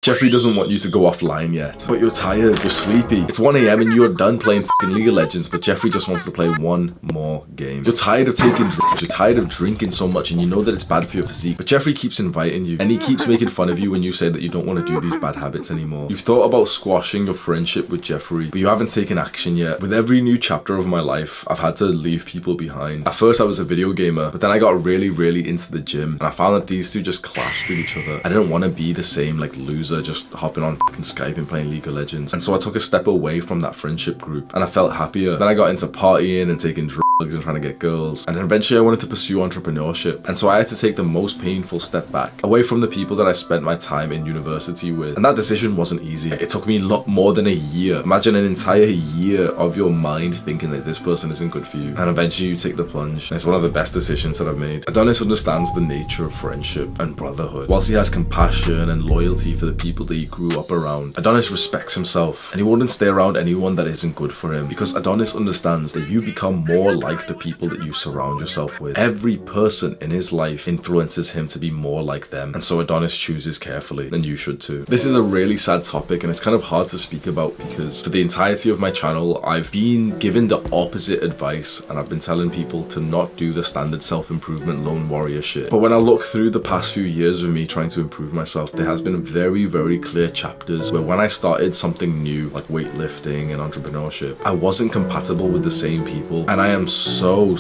Jeffrey doesn't want you to go offline yet, but you're tired, you're sleepy. It's 1 a.m. and you're done playing fucking League of Legends, but Jeffrey just wants to play one more game. You're tired of taking drugs, you're tired of drinking so much, and you know that it's bad for your physique, but Jeffrey keeps inviting you, and he keeps making fun of you when you say that you don't want to do these bad habits anymore. You've thought about squashing your friendship with Jeffrey, but you haven't taken action yet. With every new chapter of my life, I've had to leave people behind. At first I was a video gamer, but then I got really into the gym, and I found that these two just clashed with each other. I didn't want to be the same like loser just hopping on fucking Skype and playing League of Legends, and so I took a step away from that friendship group, and I felt happier. Then I got into partying and taking drugs and trying to get girls, and then eventually I wanted to pursue entrepreneurship, and so I had to take the most painful step back, away from the people that I spent my time in university with, and that decision wasn't easy. It took me a lot more than a year. Imagine an entire year of your mind thinking that this person isn't good for you, and eventually you take the plunge, and it's one of the best decisions that I've made. Adonis understands the nature of friendship and brotherhood. Whilst he has compassion and loyalty for the people that he grew up around, Adonis respects himself, and he wouldn't stay around anyone that isn't good for him, because Adonis understands that you become more like the people that you surround yourself with. Every person in his life influences him to be more like them, and so Adonis chooses carefully, and you should too. This is a really sad topic, and it's kind of hard to speak about because for the entirety of my channel I've been given the opposite advice, and I've been telling people to not do the standard self-improvement lone warrior shit. But when I look through the past few years of me trying to improve myself, there has been very clear chapters where when I started something new like weightlifting and entrepreneurship, I wasn't compatible with the same people, and I am so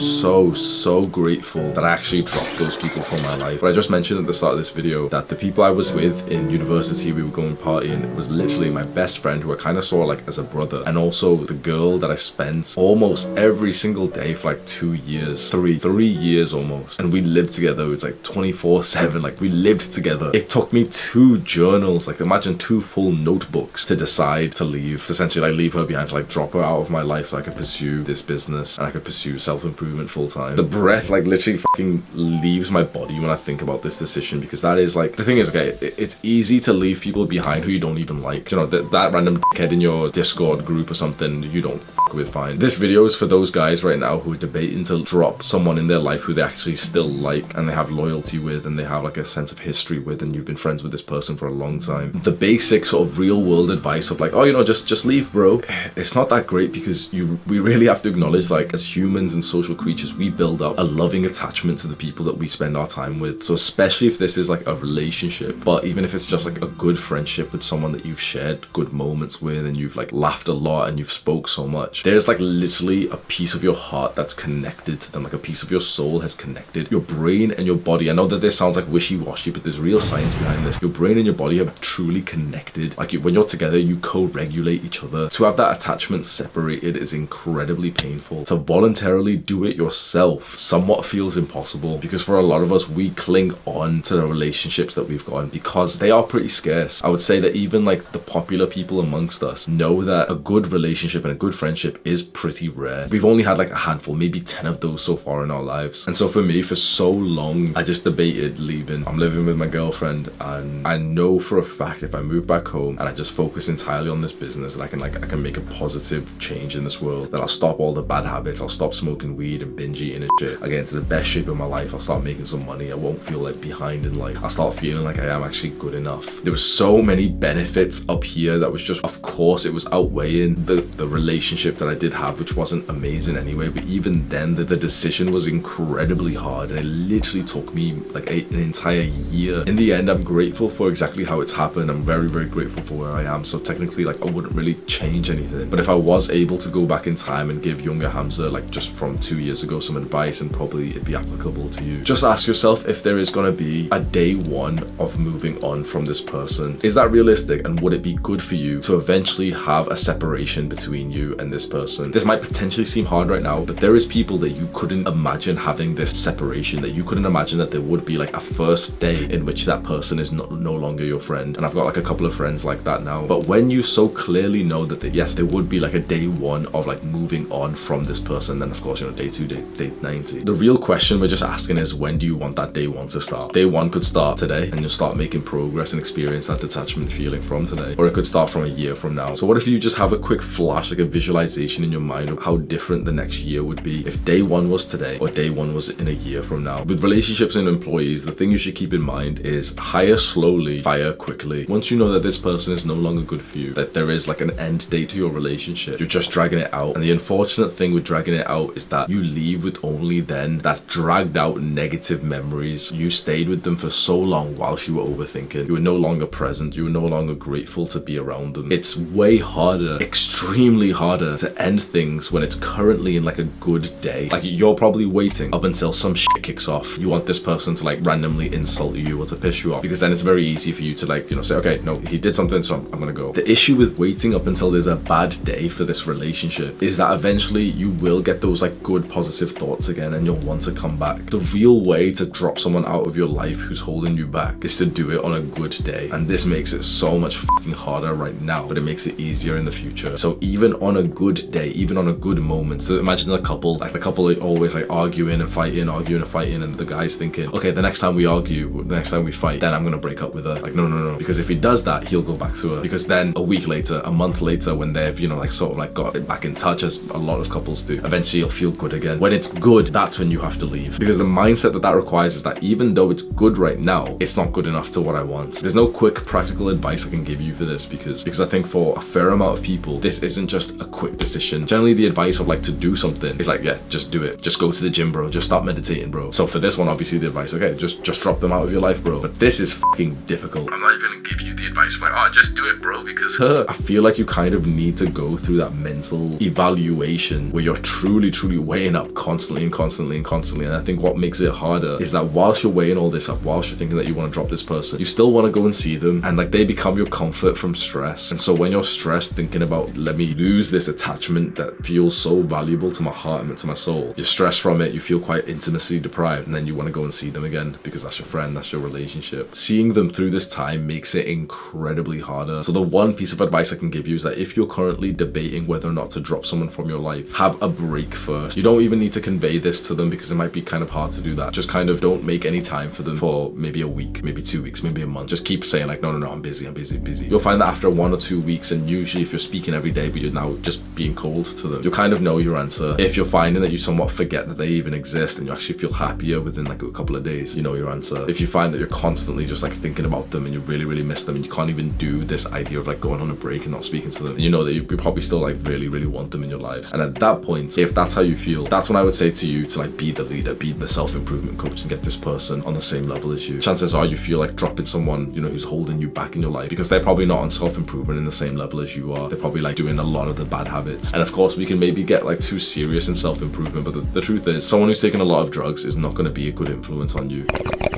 grateful that I actually dropped those people from my life. But I just mentioned at the start of this video that the people I was with in university, we were going partying, it was literally my best friend who I kind of saw like as a brother, and also the girl that I spent almost every single day for like 2 years, three years almost, and we lived together. It's like 24/7, like we lived together. It took me 2 journals, like imagine 2 full notebooks to decide to leave, to essentially like leave her behind, to like drop her out of my life so I could pursue this business and I could pursue self-improvement full time. The breath like literally fucking leaves my body when I think about this decision, because that is like, the thing is, okay, it's easy to leave people behind who you don't even like. You know, that random kid in your Discord group or something you don't fuck with, fine. This video is for those guys right now who are debating to drop someone in their life who they actually still like and they have loyalty with and they have like a sense of history with, and you've been friends with this person for a long time. The basic sort of real world advice of like, oh, you know, just leave, bro, it's not that great, because we really have to acknowledge, like, as humans and social creatures, we build up a loving attachment to the people that we spend our time with. So especially if this is like a relationship, but even if it's just like a good friendship with someone that you've shared good moments with and you've like laughed a lot and you've spoke so much, there's like literally a piece of your heart that's connected to them, like a piece of your soul has connected. Your brain and your body, I know that this sounds like wishy-washy, but there's real science behind this. Your brain and your body have truly connected. Like when you're together, you co-regulate each other. To have that attachment separated is incredibly painful. To voluntarily do it yourself somewhat feels impossible, because for a lot of us, we cling on to the relationships that we've gotten because they are pretty scarce. I would say that even like the popular people amongst us know that a good relationship and a good friendship is pretty rare. We've only had like a handful, maybe 10 of those so far in our lives. And so for me, for so long, I just debated leaving. I'm living with my girlfriend, and I know for a fact if I move back home and I just focus entirely on this business, and I can make a positive change in this world, that I'll stop all the bad habits, I'll stop smoking weed and binge eating and shit, I get into the best shape of my life, I'll start making some money, I won't feel like behind in life, I'll start feeling like I am actually good enough. There was so many benefits up here that was just, of course it was outweighing the relationship that I did have, which wasn't amazing anyway, but even then the decision was incredibly hard, and it literally took me like an entire year. In the end, I'm grateful for exactly how it's happened. I'm very grateful for where I am, so technically like I wouldn't really change anything. But if I was able to go back in time and give younger Hamza, like just from 2 years ago, some advice, and probably it'd be applicable to you, just ask yourself if there is going to be a day one of moving on from this person. Is that realistic, and would it be good for you to eventually have a separation between you and this person? This might potentially seem hard right now, but there is people that you couldn't imagine having this separation, that you couldn't imagine that there would be like a first day in which that person is no longer your friend. And I've got like a couple of friends like that now. But when you so clearly know that yes, there would be like a day one of like moving on from this person, then of course, you know, day 2, day 90. The real question we're just asking is, when do you want that day 1 to start? Day 1 could start today, and you'll start making progress and experience that detachment feeling from today, or it could start from a year from now. So what if you just have a quick flash, like a visualization in your mind of how different the next year would be if day 1 was today or day 1 was in a year from now? With relationships and employees, the thing you should keep in mind is hire slowly, fire quickly. Once you know that this person is no longer good for you, that there is like an end date to your relationship, you're just dragging it out. And the unfortunate thing with dragging it out is that you leave with only then that dragged out negative memories. You stayed with them for so long whilst you were overthinking. You were no longer present. You were no longer grateful to be around them. It's way harder, extremely harder, to end things when it's currently in like a good day. Like, you're probably waiting up until some shit kicks off. You want this person to like randomly insult you or to piss you off, because then it's very easy for you to like, you know, say, okay, no, he did something, so I'm gonna go. The issue with waiting up until there's a bad day for this relationship is that eventually you will get those like good positive thoughts again, and you'll want to come back. The real way to drop someone out of your life who's holding you back is to do it on a good day. And this makes it so much fucking harder right now, but it makes it easier in the future. So even on a good day, even on a good moment, so imagine a couple, like the couple are always like arguing and fighting, and the guy's thinking, okay, the next time we argue, the next time we fight, then I'm gonna break up with her. Like, no, because if he does that, he'll go back to her, because then a week later, a month later, when they've, you know, like sort of like got it back in touch, as a lot of couples do, eventually you'll feel good again. When it's good, that's when you have to leave, because the mindset that requires is that even though it's good right now, it's not good enough to what I want. There's no quick practical advice I can give you for this, because I think for a fair amount of people, this isn't just a quick decision. Generally, the advice of like to do something is like, yeah, just do it. Just go to the gym, bro. Just stop meditating, bro. So for this one, obviously the advice, okay, just drop them out of your life, bro. But this is fucking difficult. I'm not even gonna give you the advice of like, oh, just do it, bro, because I feel like you kind of need to go through that mental evaluation where you're truly weighing up constantly. And I think what makes it harder is that whilst you're weighing all this up, whilst you're thinking that you want to drop this person, you still want to go and see them, and like they become your comfort from stress. And so when you're stressed thinking about, let me lose this attachment that feels so valuable to my heart and to my soul, you're stressed from it, you feel quite intimacy deprived, and then you want to go and see them again because that's your friend, that's your relationship. Seeing them through this time makes it incredibly harder. So the one piece of advice I can give you is that if you're currently debating whether or not to drop someone from your life, have a break first. You don't even need to convey this to them, because it might be kind of hard to do that. Just kind of don't make any time for them for maybe a week, maybe 2 weeks, maybe a month. Just keep saying like, no, I'm busy. You'll find that after 1 or 2 weeks, and usually if you're speaking every day but you're now just being cold to them, you'll kind of know your answer. If you're finding that you somewhat forget that they even exist and you actually feel happier within like a couple of days, you know your answer. If you find that you're constantly just like thinking about them and you really miss them and you can't even do this idea of like going on a break and not speaking to them, you know that you probably still like really want them in your lives. And at that point, if that's how you feel, that's when I would say to you to like be the leader, be the self-improvement coach, and get this person on the same level as you. Chances are you feel like dropping someone, you know, who's holding you back in your life, because they're probably not on self-improvement in the same level as you are. They're probably like doing a lot of the bad habits. And of course we can maybe get like too serious in self-improvement, but the truth is, someone who's taking a lot of drugs is not going to be a good influence on you,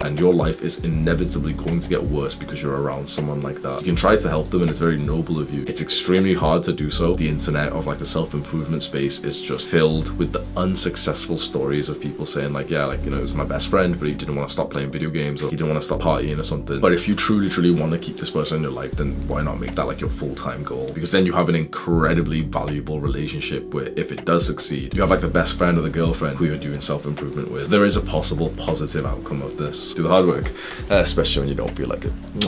and your life is inevitably going to get worse because you're around someone like that. You can try to help them, and it's very noble of you. It's extremely hard to do so. The internet of like the self-improvement space is just filled with the unsuccessful stories of people saying like, yeah, like, you know, it was my best friend, but he didn't want to stop playing video games, or he didn't want to stop partying or something. But if you truly want to keep this person in your life, then why not make that like your full-time goal? Because then you have an incredibly valuable relationship where if it does succeed, you have like the best friend or the girlfriend who you're doing self-improvement with. There is a possible positive outcome of this. Do the hard work, especially when you don't feel like it. Mwah.